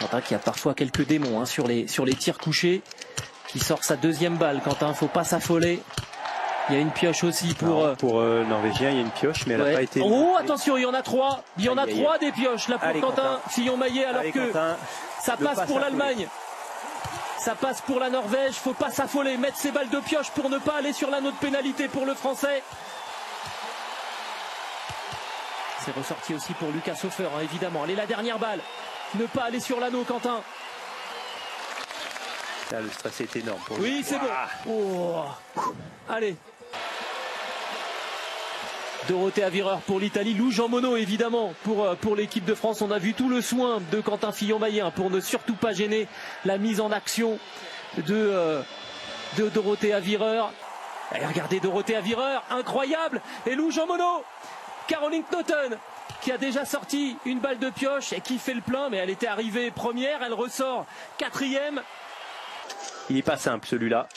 Quentin qui a parfois quelques démons hein, sur les tirs couchés, qui sort sa deuxième balle. Quentin, faut pas s'affoler. Il y a une pioche aussi pour le Norvégien, il y a une pioche, mais elle n'a pas été... Oh, attention, il y en a trois. Il y en a trois des pioches là pour allez, Quentin Fillon-Maillet, alors que Quentin, ça passe pour l'Allemagne. Ça passe pour la Norvège. Faut pas s'affoler, mettre ses balles de pioche pour ne pas aller sur l'anneau de pénalité pour le Français. C'est ressorti aussi pour Lucas Hofer, hein, évidemment. Allez, la dernière balle. Ne pas aller sur l'anneau, Quentin. Là, le stress est énorme. Pour oui, c'est bon. Oh. Allez. Dorothée Avireur pour l'Italie. Lou Jean Monod, évidemment, pour l'équipe de France. On a vu tout le soin de Quentin Fillon-Maillet hein, pour ne surtout pas gêner la mise en action de Dorothée Avireur. Allez, regardez Dorothée Avireur, incroyable. Et Lou Jean Monod. Caroline Knoten qui a déjà sorti une balle de pioche et qui fait le plein, mais elle était arrivée première, elle ressort quatrième. Il n'est pas simple celui-là.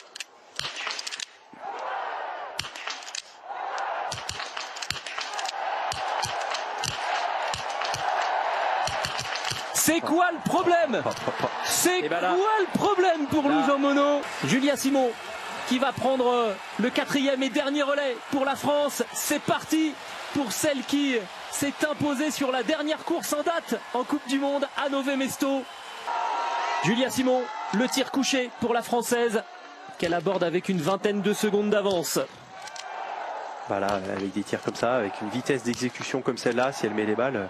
C'est quoi le problème? C'est quoi le problème pour Lou Jean Monod? Julia Simon qui va prendre le quatrième et dernier relais pour la France. C'est parti pour celle qui s'est imposée sur la dernière course en date en Coupe du Monde à Nové Mesto. Julia Simon, le tir couché pour la Française qu'elle aborde avec une vingtaine de secondes d'avance. Voilà, avec des tirs comme ça, avec une vitesse d'exécution comme celle-là, si elle met les balles...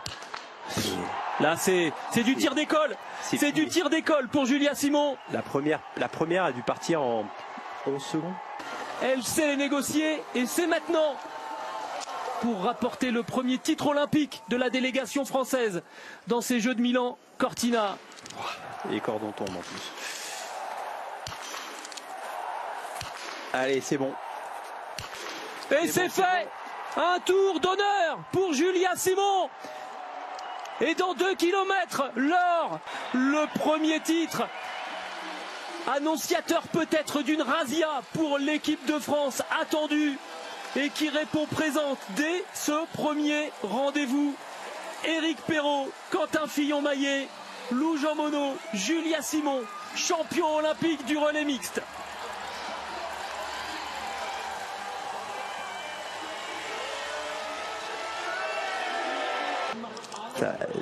Là, c'est du tir d'école. C'est du tir d'école pour Julia Simon. La première a dû partir en 11 secondes. Elle sait les négocier et c'est maintenant pour rapporter le premier titre olympique de la délégation française dans ces Jeux de Milan. Cortina. Et les cordons tombent en plus. Allez, c'est bon. Et c'est fait. Un tour d'honneur pour Julia Simon. Et dans 2 kilomètres, l'or, le premier titre. Annonciateur peut-être d'une razzia pour l'équipe de France attendue et qui répond présente dès ce premier rendez-vous. Éric Perrault, Quentin Fillon-Maillet, Lou Jean Monod, Julia Simon, champion olympique du relais mixte.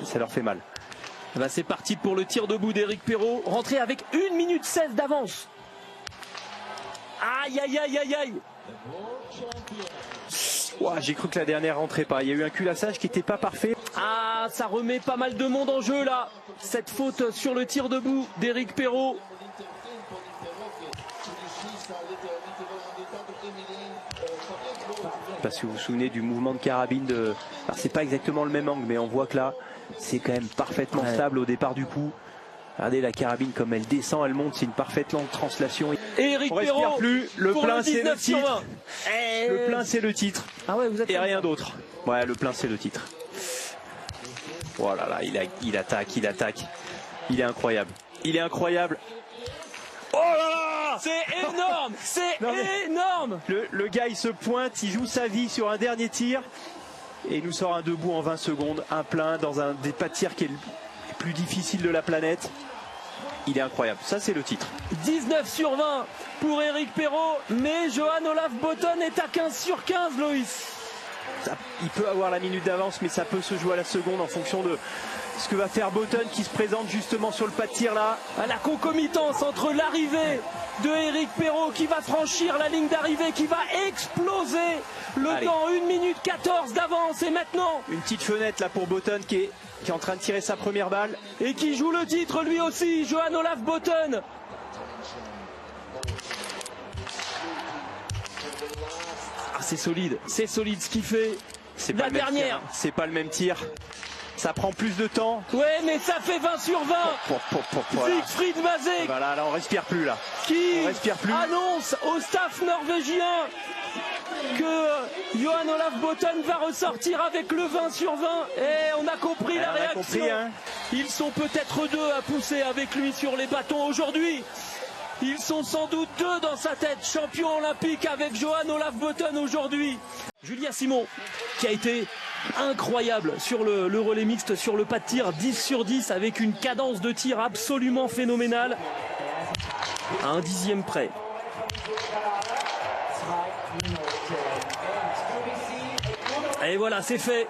Ça leur fait mal. Ben c'est parti pour le tir debout d'Éric Perrault, rentré avec 1 minute 16 d'avance. Aïe aïe aïe aïe aïe. Ouah, j'ai cru que la dernière rentrait pas. Il y a eu un culassage qui n'était pas parfait. Ah, ça remet pas mal de monde en jeu là. Cette faute sur le tir debout d'Éric Perrault. Parce que vous vous souvenez du mouvement de carabine de... Alors c'est pas exactement le même angle, mais on voit que là c'est quand même parfaitement stable au départ du coup. Regardez la carabine comme elle descend, elle monte, c'est une parfaite longue translation. Éric Perrault, respire plus, le plein c'est le titre. 20. Le plein c'est le titre. Ah ouais, vous êtes et rien d'autre. Ouais, le plein c'est le titre. Oh là là, il attaque. Il est incroyable. Il est incroyable. Oh là là, c'est énorme, c'est énorme. Le gars il se pointe, il joue sa vie sur un dernier tir et il nous sort un debout en 20 secondes, un plein dans un des pas de tir qui est le plus difficile de la planète. Il est incroyable, ça c'est le titre. 19 sur 20 pour Éric Perrault, mais Johan Olaf Boton est à 15 sur 15, Loïs. Il peut avoir la minute d'avance, mais ça peut se jouer à la seconde en fonction de ce que va faire Boton qui se présente justement sur le pas de tir là. À la concomitance entre l'arrivée de Éric Perrault qui va franchir la ligne d'arrivée, qui va exploser le temps, 1 minute 14 d'avance et maintenant. Une petite fenêtre là pour Boton qui est en train de tirer sa première balle. Et qui joue le titre lui aussi, Johan Olaf Boton. Ah, c'est solide ce qu'il fait. C'est la dernière. Tir, hein. C'est pas le même tir. Ça prend plus de temps. Ouais, mais ça fait 20 sur 20. Siegfried Mazek. Voilà, là on respire plus là. Qui annonce au staff norvégien que Johan Olaf Boton va ressortir avec le 20 sur 20. Et on a compris la réaction. Ils sont peut-être 2 à pousser avec lui sur les bâtons aujourd'hui. Ils sont sans doute 2 dans sa tête. Champion olympique avec Johan Olaf Boton aujourd'hui. Julia Simon qui a été incroyable sur le relais mixte, sur le pas de tir, 10 sur 10 avec une cadence de tir absolument phénoménale. À un dixième près. Et voilà, c'est fait.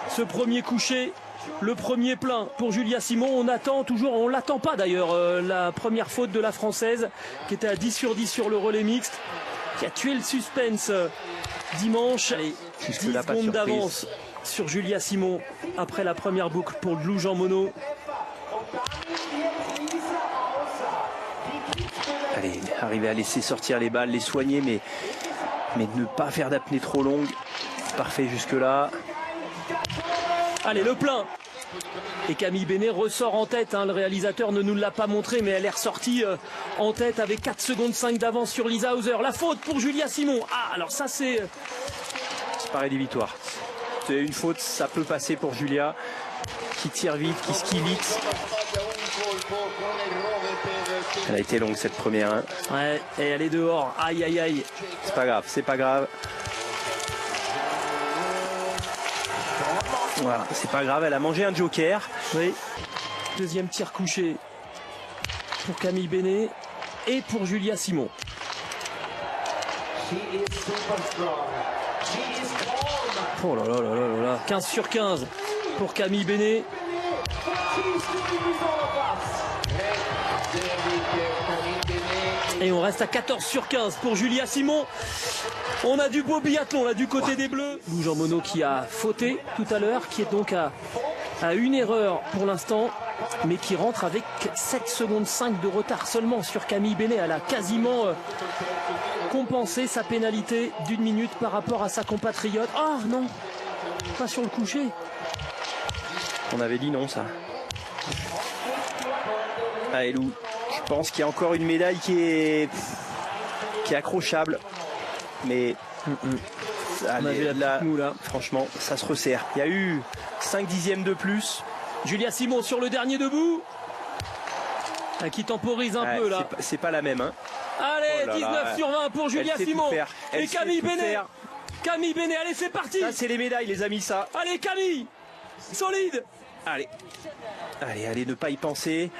Ce premier coucher, le premier plein pour Julia Simon. On attend toujours, on l'attend pas d'ailleurs, la première faute de la Française qui était à 10 sur 10 sur le relais mixte, qui a tué le suspense dimanche. Allez, 10 secondes d'avance sur Julia Simon après la première boucle pour Lou Jean Monod. Allez, arriver à laisser sortir les balles, les soigner, mais ne pas faire d'apnée trop longue. Parfait jusque-là. Allez, le plein. Et Camille Bénet ressort en tête, hein. Le réalisateur ne nous l'a pas montré, mais elle est ressortie en tête avec 4 secondes 5 d'avance sur Lisa Hauser. La faute pour Julia Simon. Ah, alors ça c'est pas rédhibitoire. C'est une faute, ça peut passer pour Julia, qui tire vite, qui skie vite. Elle a été longue cette première. Hein. Ouais, et elle est dehors. Aïe, aïe, aïe. C'est pas grave, c'est pas grave. Voilà, c'est pas grave, elle a mangé un joker. Oui. Deuxième tir couché pour Camille Bénet et pour Julia Simon. Oh là là là là là. 15 sur 15 pour Camille Bénet. Et on reste à 14 sur 15 pour Julia Simon. On a du beau biathlon là du côté des Bleus. Lou Jean Monod qui a fauté tout à l'heure, qui est donc à une erreur pour l'instant, mais qui rentre avec 7 secondes 5 de retard seulement sur Camille Bénet. Elle a quasiment compensé sa pénalité d'1 minute par rapport à sa compatriote. Ah non, pas sur le coucher. On avait dit non ça. Allez Lou, je pense qu'il y a encore une médaille qui est accrochable. Mais allez, là, franchement, ça se resserre. Il y a eu 5 dixièmes de plus. Julia Simon sur le dernier debout. Qui temporise un peu là. C'est pas la même. Hein. Allez, 19 sur 20 pour Julia Simon. Et Camille Bénet. Camille Bénet, allez, c'est parti. Ça, c'est les médailles, les amis, ça. Allez, Camille. Solide. Allez. Allez, ne pas y penser.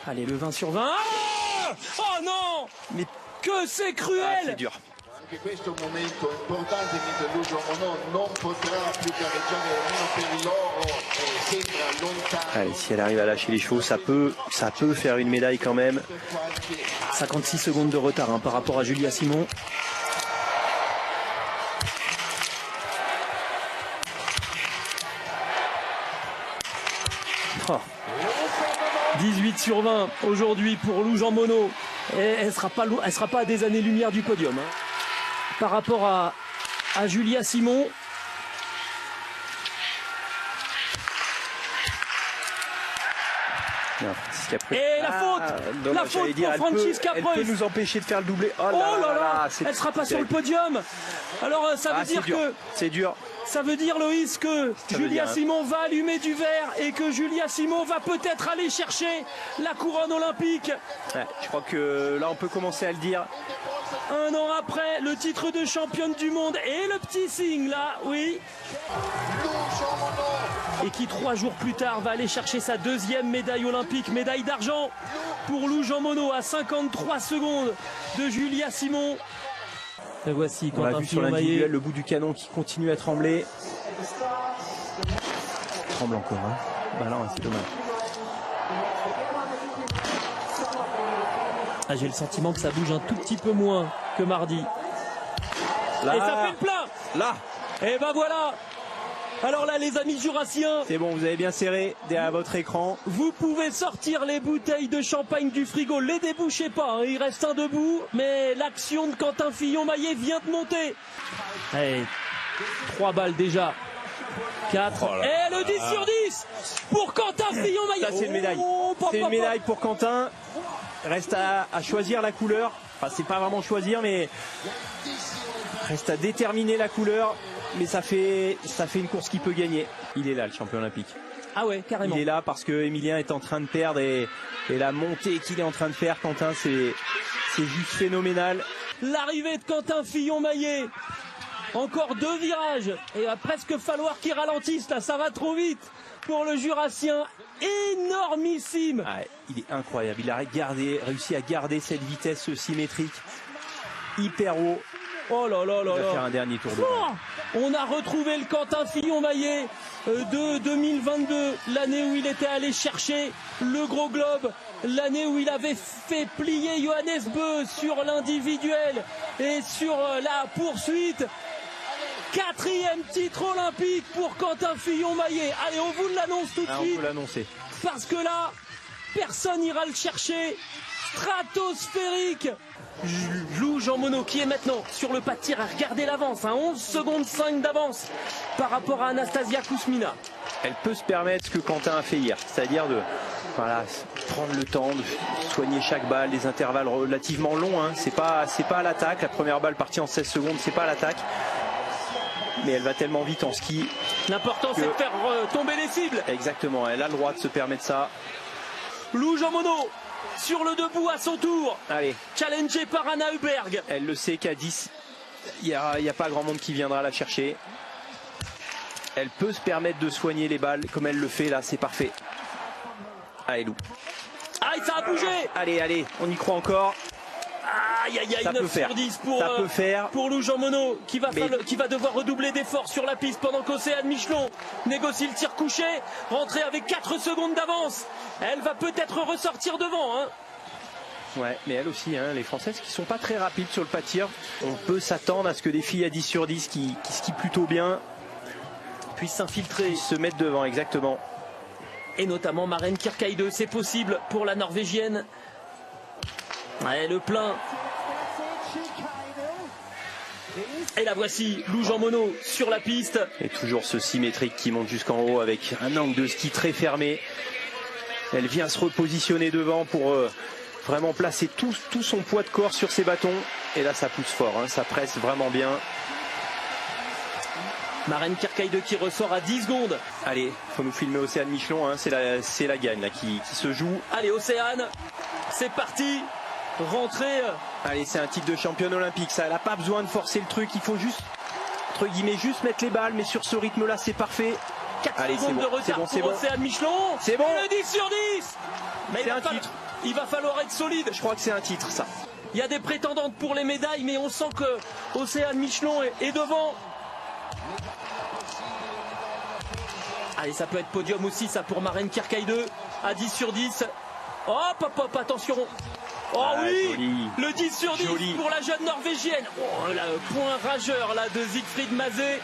Allez, le 20 sur 20. Oh non! Mais que c'est cruel! C'est dur. Allez, si elle arrive à lâcher les chevaux, ça peut faire une médaille quand même. 56 secondes de retard hein, par rapport à Julia Simon. Oh. 18 sur 20 aujourd'hui pour Lou Jean Monod. Et elle sera pas à des années-lumière du podium. Hein. Par rapport à Julia Simon. Non, et la faute la faute pour Francisca Preuss. Elle peut nous empêcher de faire le doublé. Oh là là, elle sera pas sur le podium. Alors ça veut dire que c'est dur. Ça veut dire, Loïs, que Julia Simon va allumer du verre et que Julia Simon va peut-être aller chercher la couronne olympique. Ouais, je crois que là, on peut commencer à le dire. Un an après, le titre de championne du monde et le petit signe, là, oui. Et qui, 3 jours plus tard, va aller chercher sa 2e médaille olympique, médaille d'argent pour Lou Jean Monod à 53 secondes de Julia Simon. Et voici on a vu sur l'individuel le bout du canon qui continue à trembler. Tremble encore. Hein. Bah non, c'est dommage. Ah, j'ai le sentiment que ça bouge un tout petit peu moins que mardi. Là, et ça fait le plein. Là. Et ben voilà. Alors là, les amis jurassiens, c'est bon, vous avez bien serré derrière votre écran. Vous pouvez sortir les bouteilles de champagne du frigo, les débouchez pas, hein, il reste un debout, mais l'action de Quentin Fillon-Maillet vient de monter. Allez, 3 balles déjà. 4. Oh et le 10 sur 10 pour Quentin Fillon-Maillet. Ça, c'est une médaille. C'est une médaille pour Quentin. Reste à choisir la couleur. Enfin, c'est pas vraiment choisir, mais reste à déterminer la couleur. Mais ça fait une course qui peut gagner. Il est là, le champion olympique. Ah ouais, carrément. Il est là parce que Emilien est en train de perdre et la montée qu'il est en train de faire, Quentin, c'est juste phénoménal. L'arrivée de Quentin Fillon-Maillet Encore 2 virages. Et il va presque falloir qu'il ralentisse là, ça va trop vite pour le Jurassien. Énormissime. Ah, il est incroyable, il a réussi à garder cette vitesse symétrique hyper haut. Oh là là là il va là. faire un dernier tour de On a retrouvé le Quentin Fillon-Maillet de 2022, l'année où il était allé chercher le gros globe, l'année où il avait fait plier Johannes Beu sur l'individuel et sur la poursuite. 4e titre olympique pour Quentin Fillon-Maillet. Allez, on vous l'annonce tout de suite. On peut l'annoncer. Parce que là, personne n'ira le chercher. Stratosphérique. Lou Jean Monod qui est maintenant sur le pas de tir à regarder l'avance, 11 secondes 5 d'avance par rapport à Anastasia Kousmina. Elle peut se permettre ce que Quentin a fait hier, c'est-à-dire de prendre le temps de soigner chaque balle, des intervalles relativement longs. C'est pas à l'attaque. La première balle partie en 16 secondes, c'est pas à l'attaque. Mais elle va tellement vite en ski. L'important c'est de faire tomber les cibles. Exactement, elle a le droit de se permettre ça. Lou Jean Monod sur le debout à son tour. Allez. Challengé par Anna Hüberg. Elle le sait qu'à 10, il n'y a pas grand monde qui viendra la chercher. Elle peut se permettre de soigner les balles comme elle le fait là, c'est parfait. Allez Lou. Aïe, ça a bougé. Allez, on y croit encore. Aïe, 9 sur 10 pour Lou Jean Monod qui va devoir redoubler d'efforts sur la piste pendant qu'Océane Michelon négocie le tir couché, rentrer avec 4 secondes d'avance. Elle va peut-être ressortir devant. Ouais, mais elle aussi, les Françaises qui sont pas très rapides sur le pas de tir. On peut s'attendre à ce que des filles à 10 sur 10 qui skient plutôt bien puissent s'infiltrer, se mettre devant, exactement. Et notamment Maren Kierkeide, c'est possible pour la Norvégienne. Ouais, le plein. Et la voici, Lou Jean Monod sur la piste. Et toujours ce symétrique qui monte jusqu'en haut avec un angle de ski très fermé. Elle vient se repositionner devant pour vraiment placer tout son poids de corps sur ses bâtons. Et là, ça pousse fort, ça presse vraiment bien. Maren Kierkeide qui ressort à 10 secondes. Allez, faut nous filmer Océane Michelon, c'est la gagne là, qui se joue. Allez, Océane, c'est parti. Rentrée. Allez, c'est un titre de championne olympique, ça. Elle n'a pas besoin de forcer le truc, il faut juste, entre guillemets, juste mettre les balles, mais sur ce rythme-là, c'est parfait. 4 secondes de retard pour Océane Michelon. C'est bon. Le 10 sur 10. Mais c'est un titre. Il va falloir être solide. Je crois que c'est un titre, ça. Il y a des prétendantes pour les médailles, mais on sent que Océane Michelon est devant. Allez, ça peut être podium aussi, ça, pour Maren Kierkeide. À 10 sur 10. Hop, attention. Oh oui, joli. Le 10 sur 10 joli. Pour la jeune Norvégienne. Oh, le point rageur là de Siegfried Mazé.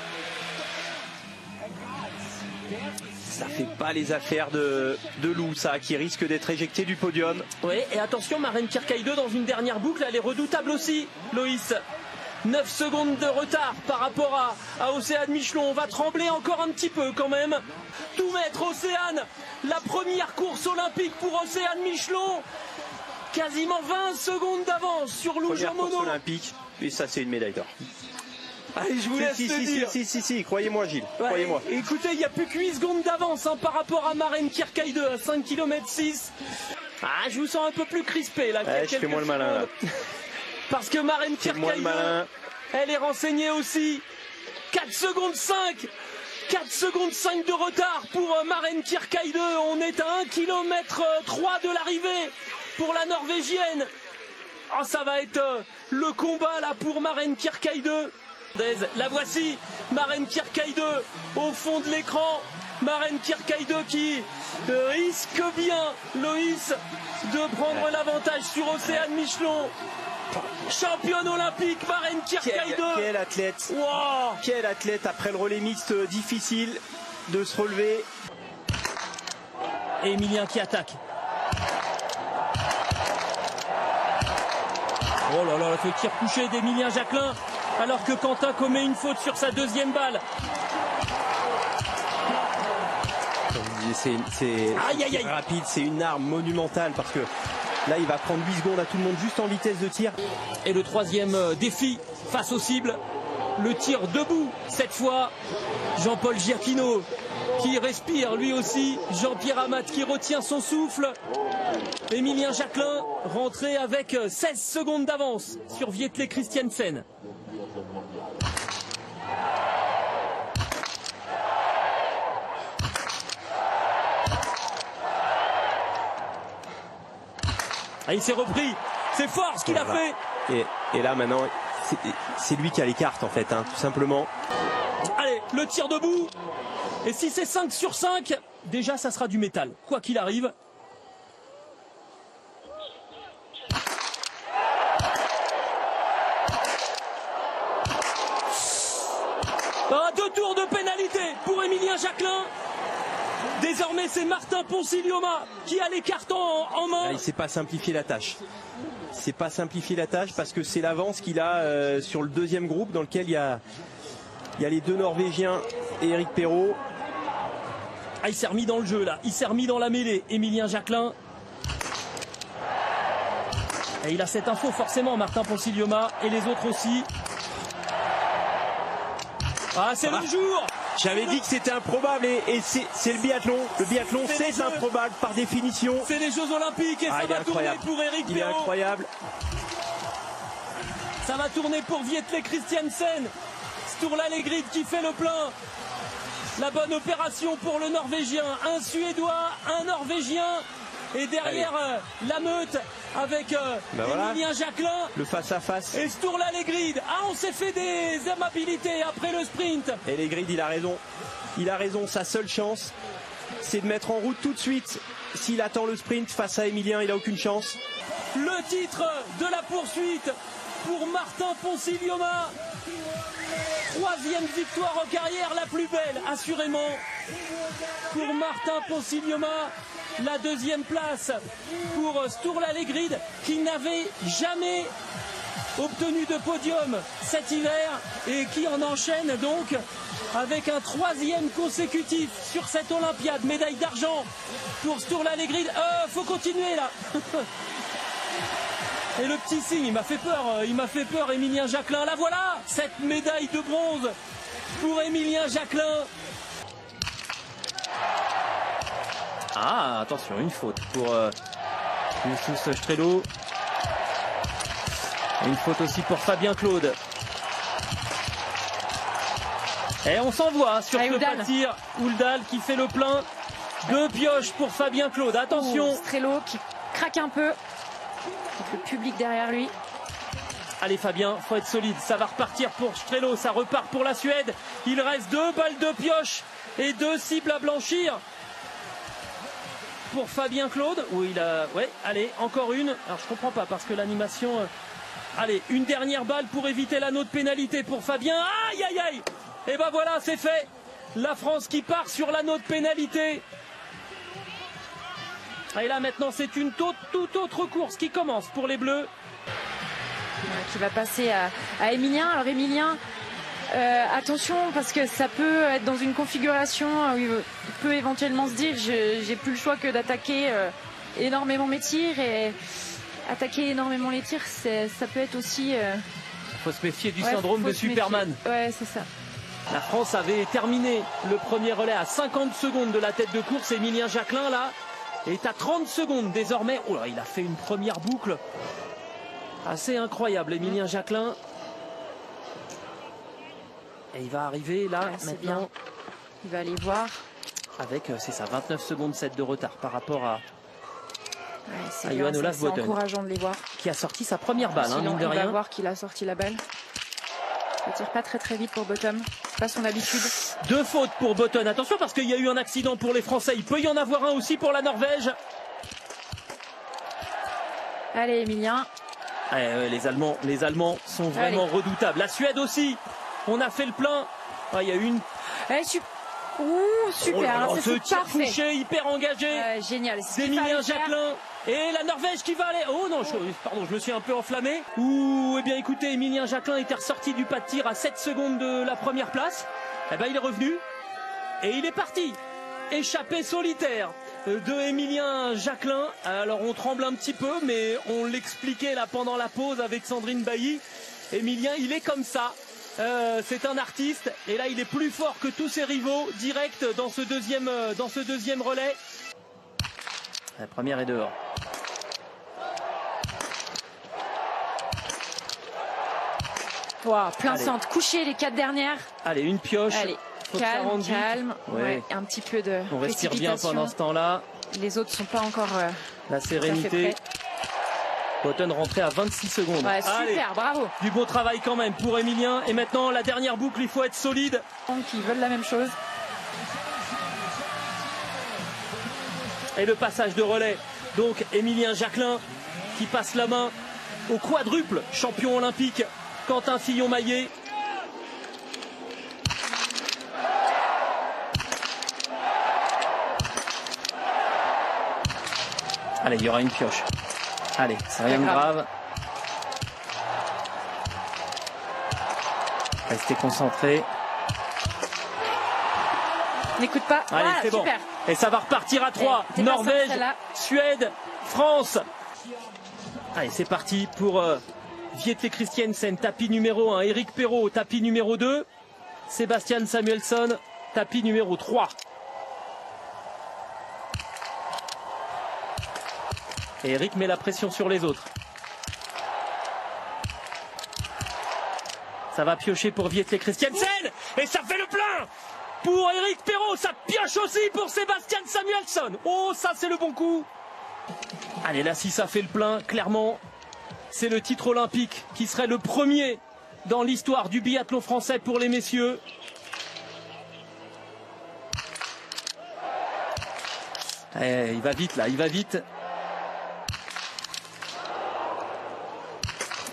Ça fait pas les affaires de Lou, ça, qui risque d'être éjecté du podium. Oui, et attention, Maren Kierkeide dans une dernière boucle, elle est redoutable aussi, Loïs. 9 secondes de retard par rapport à Océane Michelon. On va trembler encore un petit peu quand même. Tout mettre, Océane. La première course olympique pour Océane Michelon. Quasiment 20 secondes d'avance sur Lou Jean Monod. Course olympique, et ça c'est une médaille d'or. Allez, je vous laisse te dire. Si, croyez-moi Gilles, ouais, croyez-moi. Écoutez, il n'y a plus que 8 secondes d'avance par rapport à Maren Kierkeide à 5 km 6. Je vous sens un peu plus crispé là. Je fais moi le malin là. Parce que Maren Kierkeide, elle est renseignée aussi. 4 secondes 5. 4 secondes 5 de retard pour Maren Kierkeide. On est à 1 km 3 de l'arrivée pour la Norvégienne. Ça va être le combat là pour Maren Kierkeide. La voici, Maren Kierkeide au fond de l'écran. Maren Kierkeide qui risque bien, Loïs, de prendre l'avantage sur Océane Michelon. Championne olympique, Maren Kierkeide. Quel athlète. Wow. Quel athlète après le relais mixte, difficile de se relever. Et Emilien qui attaque. Oh là là, le tir couché d'Emilien Jacquelin, alors que Quentin commet une faute sur sa deuxième balle. C'est rapide, c'est une arme monumentale parce que là il va prendre 8 secondes à tout le monde juste en vitesse de tir. Et le troisième défi face aux cibles, le tir debout cette fois. Jean-Paul Giacchino qui respire lui aussi. Jean-Pierre Amat qui retient son souffle. Emilien Jacquelin rentré avec 16 secondes d'avance sur Vietle Christiansen. Ah, il s'est repris. C'est fort ce qu'il a fait. Et là maintenant, c'est lui qui a les cartes en fait, hein, tout simplement. Allez, le tir debout. Et si c'est 5 sur 5, déjà ça sera du métal, quoi qu'il arrive. Ah, 2 tours de pénalité pour Émilien Jacquelin. Désormais, c'est Martin Ponsiglioma qui a les cartons en main. Il ne s'est pas simplifié la tâche. C'est pas simplifié la tâche parce que c'est l'avance qu'il a sur le deuxième groupe dans lequel il y a les 2 Norvégiens et Eric Perrault. Ah, il s'est remis dans le jeu là, il s'est remis dans la mêlée, Émilien Jacquelin. Et il a cette info forcément, Martin Ponsiglioma, et les autres aussi. Ah, c'est le jour. J'avais dit que c'était improbable et c'est le biathlon. Le biathlon, c'est improbable par définition. C'est les Jeux Olympiques et ça va tourner pour Eric Perrault. Il est incroyable. Ça va tourner pour Vietle Christiansen. Sturla Legrid qui fait le plein. La bonne opération pour le Norvégien. Un Suédois, un Norvégien. Et derrière la meute avec Émilien Jacquelin. Le face-à-face. Et Sturla Legrid. Ah, on s'est fait des amabilités après le sprint. Et Legrid, il a raison. Il a raison. Sa seule chance, c'est de mettre en route tout de suite. S'il attend le sprint face à Émilien, il n'a aucune chance. Le titre de la poursuite pour Martin Ponsiglioma. 3e victoire en carrière, la plus belle, assurément. Pour Martin Ponsiglioma, la 2e place pour Sturla Legrid, qui n'avait jamais obtenu de podium cet hiver et qui en enchaîne donc avec un 3e consécutif sur cette Olympiade. Médaille d'argent pour Sturla Legrid. Faut continuer là. Et le petit signe, il m'a fait peur, Émilien Jacquelin. Là voilà, cette médaille de bronze pour Émilien Jacquelin. Ah, attention, une faute pour Justus Strelo. Une faute aussi pour Fabien Claude. Et on s'envoie sur ce pas tir. Ouldal qui fait le plein. 2 pioches pour Fabien Claude. Attention. Strelo qui craque un peu. Avec le public derrière lui. Allez Fabien, faut être solide. Ça va repartir pour Strelo. Ça repart pour la Suède. Il reste 2 balles de pioche et 2 cibles à blanchir. Pour Fabien Claude. Où il a. Ouais, allez, encore une. Alors je comprends pas parce que l'animation. Allez, une dernière balle pour éviter l'anneau de pénalité pour Fabien. Aïe aïe aïe. Et ben voilà, c'est fait. La France qui part sur l'anneau de pénalité. Et là maintenant c'est une toute autre course qui commence pour les Bleus. Qui va passer à Émilien. Alors Émilien, attention parce que ça peut être dans une configuration où il peut éventuellement se dire j'ai plus le choix que d'attaquer énormément mes tirs. Et attaquer énormément les tirs, ça peut être aussi... Faut se méfier du syndrome de Superman. Ouais, c'est ça. La France avait terminé le premier relais à 50 secondes de la tête de course. Émilien Jacquelin là est à 30 secondes désormais. Oh là, il a fait une première boucle assez incroyable, Émilien Jacquelin. Et il va arriver là maintenant. Bien. Il va aller voir. Avec, c'est ça, 29 secondes 7 de retard par rapport à Johan Olaf Bothun. C'est encourageant de les voir. Qui a sorti sa première balle, mine de rien. On va voir qu'il a sorti la balle. Il tire pas très vite pour Bothun. C'est pas son habitude. 2 fautes pour Bothun. Attention parce qu'il y a eu un accident pour les Français. Il peut y en avoir un aussi pour la Norvège. Allez, Émilien. Les Allemands sont vraiment redoutables. La Suède aussi. On a fait le plein. Il y a eu une... super. Ce tir couché, hyper engagé. Génial. D'Émilien Jacquelin. Et la Norvège qui va aller. Oh non, je me suis un peu enflammé. Eh bien écoutez, Émilien Jacquelin était ressorti du pas de tir à 7 secondes de la première place. Il est revenu. Et il est parti. Échappé solitaire de Émilien Jacquelin. Alors on tremble un petit peu, mais on l'expliquait là pendant la pause avec Sandrine Bailly. Émilien, il est comme ça. C'est un artiste. Et là, il est plus fort que tous ses rivaux. Direct dans ce deuxième relais. La première est dehors. Wow, plein centre, couché les 4 dernières. Allez, une pioche. Allez, calme. Ouais, un petit peu de on respire bien pendant ce temps-là. Les autres sont pas encore la sérénité. Button rentré à 26 secondes. Ouais, super, allez, bravo. du beau travail quand même pour Emilien. Et maintenant, la dernière boucle, il faut être solide. Qui veulent la même chose. Et le passage de relais. Donc, Emilien Jacquelin qui passe la main au quadruple champion olympique, Quentin Fillon-Maillet. Allez, il y aura une pioche. Allez, c'est rien de grave. Restez concentrés. N'écoute pas. Allez, Voilà, c'est bon. super. Et ça va repartir à 3. Norvège, Suède, France. Allez, c'est parti pour Vietle Christiansen, tapis numéro 1. Eric Perrault, tapis numéro 2. Sébastien Samuelsson, tapis numéro 3. Et Eric met la pression sur les autres. Ça va piocher pour Vietle Christiansen. Et ça fait le plein pour Eric Perrault. Ça pioche aussi pour Sébastien Samuelsson. Oh, ça c'est le bon coup. Allez, là si ça fait le plein, clairement, c'est le titre olympique qui serait le premier dans l'histoire du biathlon français pour les messieurs. Il va vite là, il va vite.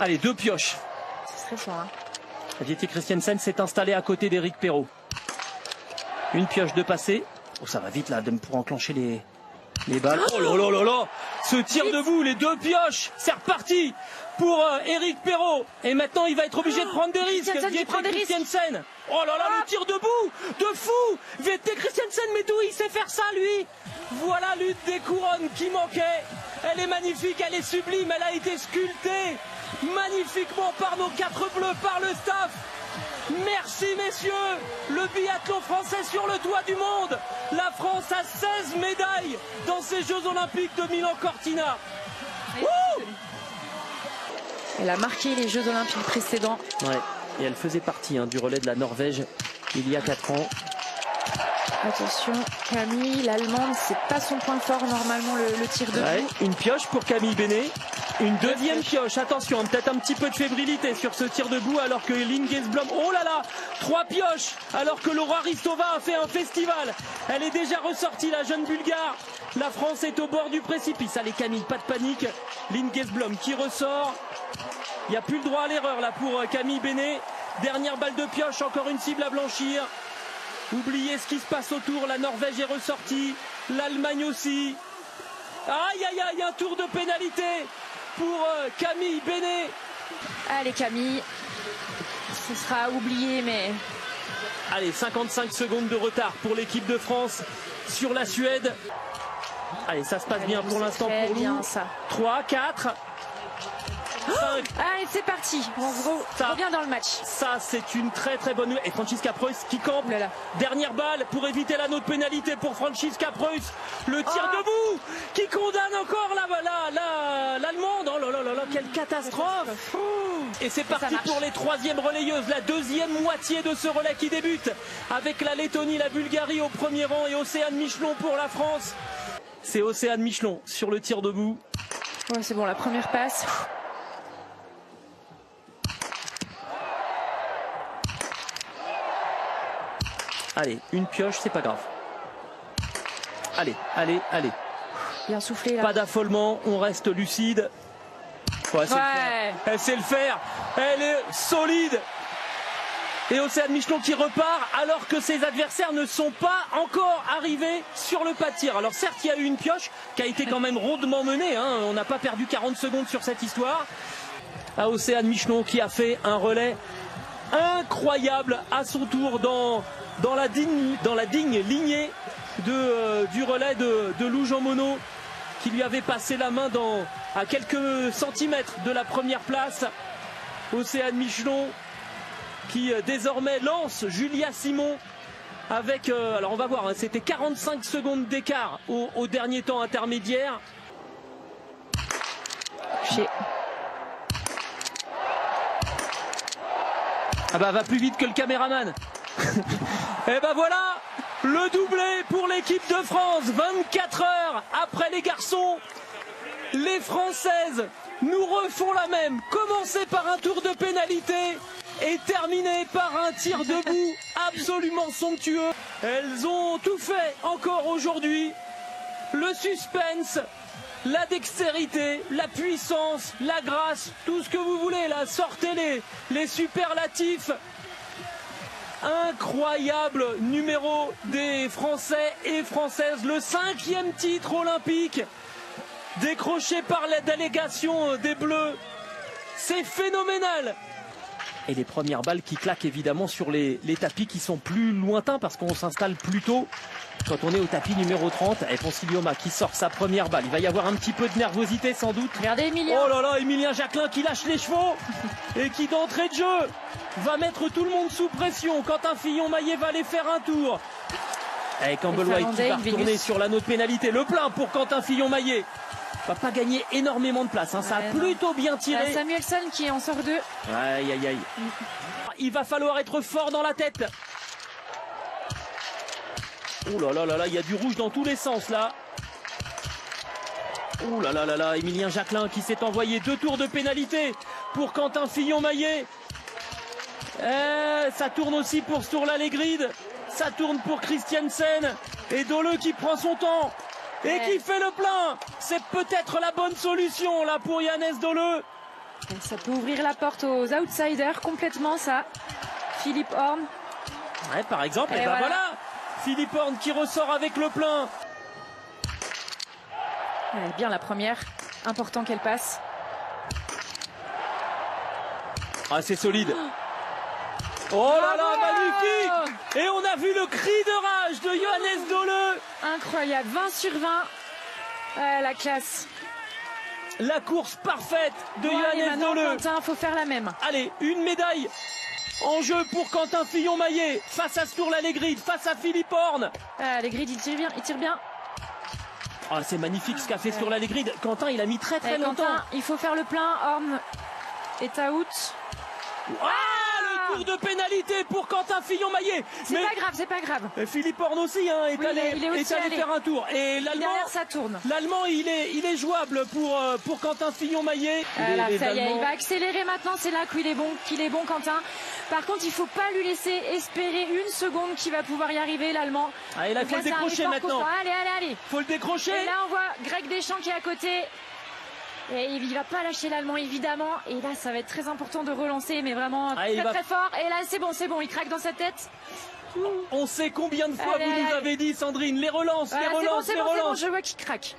Allez, 2 pioches. C'est très fort. Hein. Vietle Christiansen s'est installé à côté d'Eric Perrault. Une pioche de passé. Oh, ça va vite là pour enclencher les balles. Oh là là là là. Ce tir debout, les 2 pioches. C'est reparti pour Eric Perrault. Et maintenant, il va être obligé de prendre des risques. Vietle Christiansen. Oh là là, le tir debout de fou. Vietle Christiansen, mais d'où il sait faire ça, lui? Voilà lutte des couronnes qui manquait. Elle est magnifique, elle est sublime. Elle a été sculptée magnifiquement par nos 4 bleus, par le staff. Merci messieurs, le biathlon français sur le toit du monde. La France a 16 médailles dans ces Jeux Olympiques de Milan-Cortina. Elle a marqué les Jeux Olympiques précédents. Ouais, et elle faisait partie du relais de la Norvège il y a 4 ans. Attention, Camille, l'Allemande, c'est pas son point fort normalement le tir debout. Ouais, une pioche pour Camille Bénet. Une deuxième pioche, attention, peut-être un petit peu de fébrilité sur ce tir debout alors que Lynn Gesblom, oh là là, 3 pioches alors que Laura Ristova a fait un festival. Elle est déjà ressortie, la jeune Bulgare. La France est au bord du précipice. Allez Camille, pas de panique. Lynn Gesblom qui ressort. Il n'y a plus le droit à l'erreur là pour Camille Bénet. Dernière balle de pioche, encore une cible à blanchir. Oubliez ce qui se passe autour, la Norvège est ressortie, l'Allemagne aussi. Aïe aïe aïe, un tour de pénalité pour Camille Bénet. Allez Camille, ce sera oublié mais... Allez, 55 secondes de retard pour l'équipe de France sur la Suède. Allez, ça se passe bien pour l'instant pour nous. 3, 4... 5. Allez, c'est parti. On revient dans le match. Ça, c'est une très très bonne nouvelle. Et Franziska Preuss qui campe. Dernière balle pour éviter la note pénalité pour Franziska Preuss. Le tir debout qui condamne encore l'Allemande. Oh là là là là, quelle catastrophe. Et c'est parti pour les 3e relayeuses. La 2e moitié de ce relais qui débute avec la Lettonie, la Bulgarie au premier rang et Océane Michelon pour la France. C'est Océane Michelon sur le tir debout. Ouais, c'est bon, la première passe. Allez, une pioche, c'est pas grave. Allez, allez, allez. Bien soufflé là. Pas d'affolement, on reste lucide. Ouais, elle sait le faire. Elle est solide. Et Océane Michelon qui repart alors que ses adversaires ne sont pas encore arrivés sur le pas de tir. Alors certes, il y a eu une pioche qui a été quand même rondement menée. On n'a pas perdu 40 secondes sur cette histoire. À Océane Michelon qui a fait un relais incroyable à son tour dans la digne lignée du relais de Lou Jean Monod qui lui avait passé la main à quelques centimètres de la première place. Océane Michelon qui désormais lance Julia Simon avec, alors on va voir, c'était 45 secondes d'écart au dernier temps intermédiaire. Ah bah va plus vite que le caméraman. Et ben voilà, le doublé pour l'équipe de France. 24 heures après les garçons, les Françaises nous refont la même. Commencer par un tour de pénalité et terminer par un tir debout absolument somptueux. Elles ont tout fait encore aujourd'hui. Le suspense, la dextérité, la puissance, la grâce, tout ce que vous voulez là, sortez les superlatifs. Incroyable numéro des Français et Françaises, le 5e titre olympique décroché par la délégation des Bleus. C'est phénoménal. Et les premières balles qui claquent évidemment sur les tapis qui sont plus lointains parce qu'on s'installe plus tôt quand on est au tapis numéro 30. Et Poncilioma qui sort sa première balle. Il va y avoir un petit peu de nervosité sans doute. Regardez Emilien. Oh là là, Emilien Jacquelin qui lâche les chevaux et qui d'entrée de jeu va mettre tout le monde sous pression. Quentin Fillon-Maillet va aller faire un tour. Et Campbell White qui va retourner sur l'anneau de pénalité. Le plein pour Quentin Fillon-Maillet. Va pas gagner énormément de place, hein. Ça a plutôt bien tiré. Samuelson qui en sort deux. Aïe aïe aïe. Il va falloir être fort dans la tête. Oh là là là là, il y a du rouge dans tous les sens là. Oh là là là là, Emilien Jacquelin qui s'est envoyé 2 tours de pénalité pour Quentin Fillon-Maillet. Ça tourne aussi pour Sturla Legrid. Ça tourne pour Christiansen. Et Doleux qui prend son temps. Et qui fait le plein. C'est peut-être la bonne solution là pour Yannes Doleux. Ça peut ouvrir la porte aux outsiders complètement ça. Philippe Horn. Ouais, par exemple, et ben voilà. Philippe Horn qui ressort avec le plein. Elle est bien la première. Important qu'elle passe. Ah, c'est solide. Oh là là, magnifique! Et on a vu le cri de rage de Yannes Doleux. Incroyable, 20 sur 20. La classe. La course parfaite de Yannes Doleux. Quentin, faut faire la même. Allez, une médaille en jeu pour Quentin Fillon-Maillet face à Sturla Legrid, face à Philippe Horn. Legrid, il tire bien. Ah, c'est magnifique ce qu'a fait Sturla Legrid. Quentin, il a mis très longtemps. Quentin, il faut faire le plein. Horn est out. Tour de pénalité pour Quentin Fillon-Maillet. C'est pas grave. Philippe Horn aussi est allé faire un tour. Et l'Allemand, ça tourne. L'Allemand, il est jouable pour Quentin Fillon-Maillet. Ça y est, il va accélérer maintenant. C'est là qu'il est bon, Quentin. Par contre, il faut pas lui laisser espérer une seconde qu'il va pouvoir y arriver, l'Allemand. Et là, il faut le décrocher maintenant. Allez. Faut le décrocher. Et là, on voit Greg Deschamps qui est à côté. Et il va pas lâcher l'Allemand évidemment. Et là ça va être très important de relancer, mais vraiment très fort. Et là c'est bon, il craque dans sa tête. On sait combien de fois vous nous avez dit, Sandrine, les relances, les relances. C'est bon, je vois qu'il craque.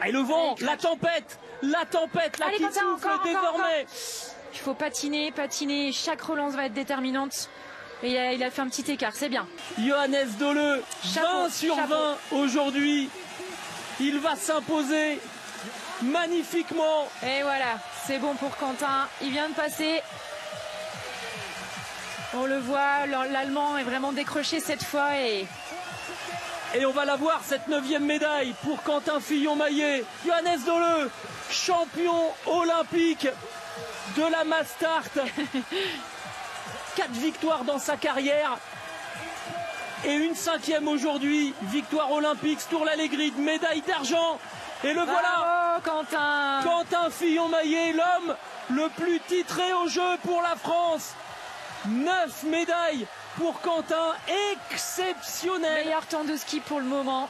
Et le vent, la tempête là qui souffle désormais. Il faut patiner. Chaque relance va être déterminante. Et il a fait un petit écart, c'est bien. Yannes Doleux, 20 sur 20 aujourd'hui. Il va s'imposer magnifiquement. Et voilà, c'est bon pour Quentin. Il vient de passer. On le voit, l'Allemand est vraiment décroché cette fois. Et on va la voir, cette 9e médaille pour Quentin Fillon-Maillet. Yannes Doleux, champion olympique de la mass start. 4 victoires dans sa carrière. Et une 5e aujourd'hui. Victoire olympique, Sturla Legrid, médaille d'argent. Et le voilà, Quentin Fillon-Maillet, l'homme le plus titré au jeu pour la France. 9 médailles pour Quentin, exceptionnel. Meilleur temps de ski pour le moment.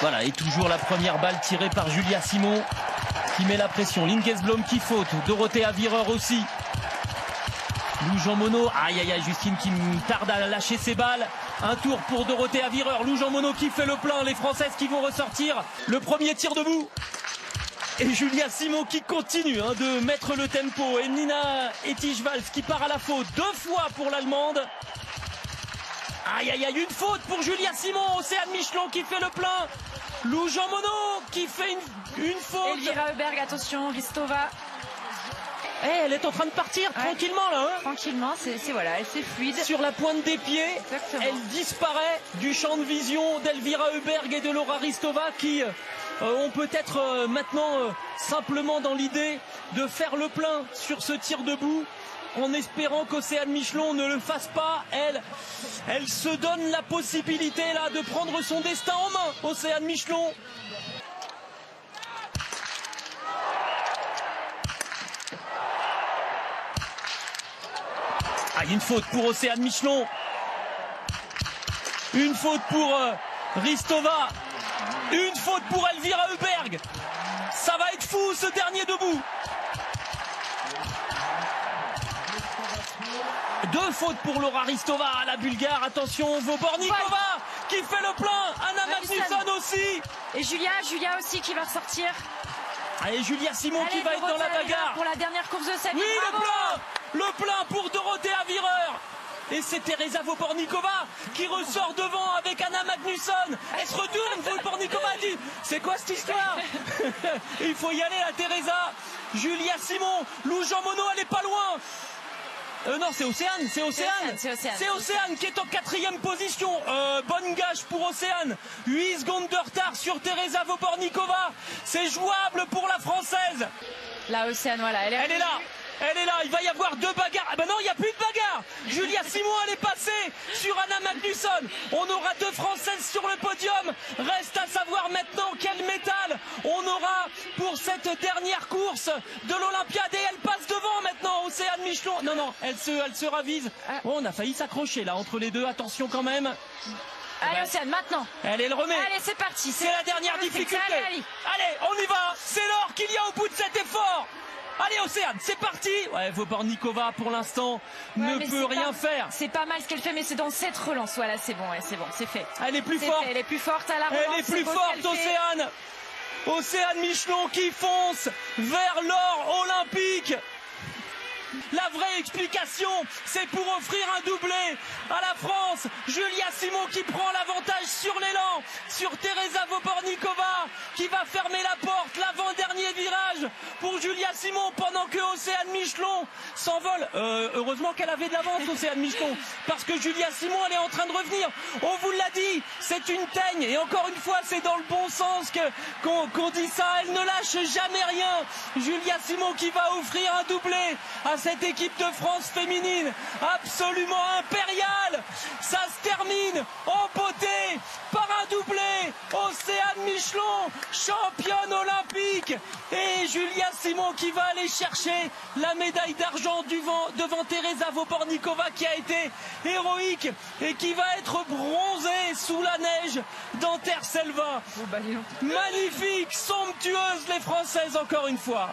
Voilà, et toujours la première balle tirée par Julia Simon qui met la pression. Lingesblom qui faute, Dorothée Avireur aussi. Lou Jean Monod, aïe, Justine qui tarde à lâcher ses balles. Un tour pour Dorothée Avireur, Lou Jean Monod qui fait le plein, les Françaises qui vont ressortir. Le premier tir debout. Et Julia Simon qui continue de mettre le tempo. Et Nina Etijvals qui part à la faute 2 fois pour l'Allemande. Aïe, une faute pour Julia Simon. Océane Michelon qui fait le plein. Lou Jean Monod qui fait une faute. Elvira Heuberg, attention, Ristova. Elle est en train de partir tranquillement là. Tranquillement, c'est fluide. Sur la pointe des pieds, exactement. Elle disparaît du champ de vision d'Elvira Heuberg et de Laura Ristova qui ont peut-être maintenant simplement dans l'idée de faire le plein sur ce tir debout en espérant qu'Océane Michelon ne le fasse pas. Elle se donne la possibilité là de prendre son destin en main, Océane Michelon. Ah, une faute pour Océane Michelon. Une faute pour Ristova. Une faute pour Elvira Huberg. Ça va être fou ce dernier debout. 2 fautes pour Laura Ristova, la Bulgare. Attention, Vobornikova qui fait le plein. Anna Magnusson aussi. Et Julia aussi qui va ressortir. Allez, Julia Simon qui va être dans la bagarre. Pour la dernière course de cette. Oui, le plein pour Dorothea Virer. Et c'est Teresa Vobornikova qui ressort devant avec Anna Magnusson. Elle se retourne, Vobornikova dit c'est quoi cette histoire? Il faut y aller à Teresa. Julia Simon, Lou Jean Monod, elle est pas loin. Non, c'est Océane. C'est Océane qui est en 4e position. Bonne gage pour Océane. 8 secondes de retard sur Teresa Vobornikova. C'est jouable pour la Française. Là, Océane, voilà, elle est là. Elle est là, il va y avoir 2 bagarres. Ah ben non, il n'y a plus de bagarre. Julia Simon, elle est passée sur Anna Magnusson. On aura 2 Françaises sur le podium. Reste à savoir maintenant quel métal on aura pour cette dernière course de l'Olympiade. Et elle passe devant maintenant, Océane Michelon. Non, elle se ravise. Oh, on a failli s'accrocher là entre les deux. Attention quand même. Allez, Océane, maintenant. Elle le remet. Allez, c'est parti. C'est la dernière difficulté. Allez, on y va. C'est l'or qu'il y a au bout de cet effort. Allez Océane, c'est parti. Ouais, Vobornikova pour l'instant ne peut rien faire. C'est pas mal ce qu'elle fait, mais c'est dans cette relance. Voilà, c'est bon, c'est fait. Elle est plus forte. Elle est plus forte à la relance. Elle est plus forte, Océane. Océane Michelon qui fonce vers l'or olympique. La vraie explication, c'est pour offrir un doublé à la France. Julia Simon qui prend l'avantage sur l'élan, sur Teresa Vobornikova qui va fermer la porte, l'avant-dernier virage pour Julia Simon pendant que Océane Michelon s'envole. Heureusement qu'elle avait de l'avance, Océane Michelon, parce que Julia Simon, elle est en train de revenir. On vous l'a dit, c'est une teigne et encore une fois, c'est dans le bon sens qu'on dit ça. Elle ne lâche jamais rien. Julia Simon qui va offrir un doublé à cette équipe de France féminine absolument impériale. Ça se termine en beauté par un doublé. Océane Michelon, championne olympique, et Julia Simon qui va aller chercher la médaille d'argent devant Teresa Vobornikova qui a été héroïque et qui va être bronzée sous la neige d'Anterselva. Magnifique, somptueuse les Françaises encore une fois.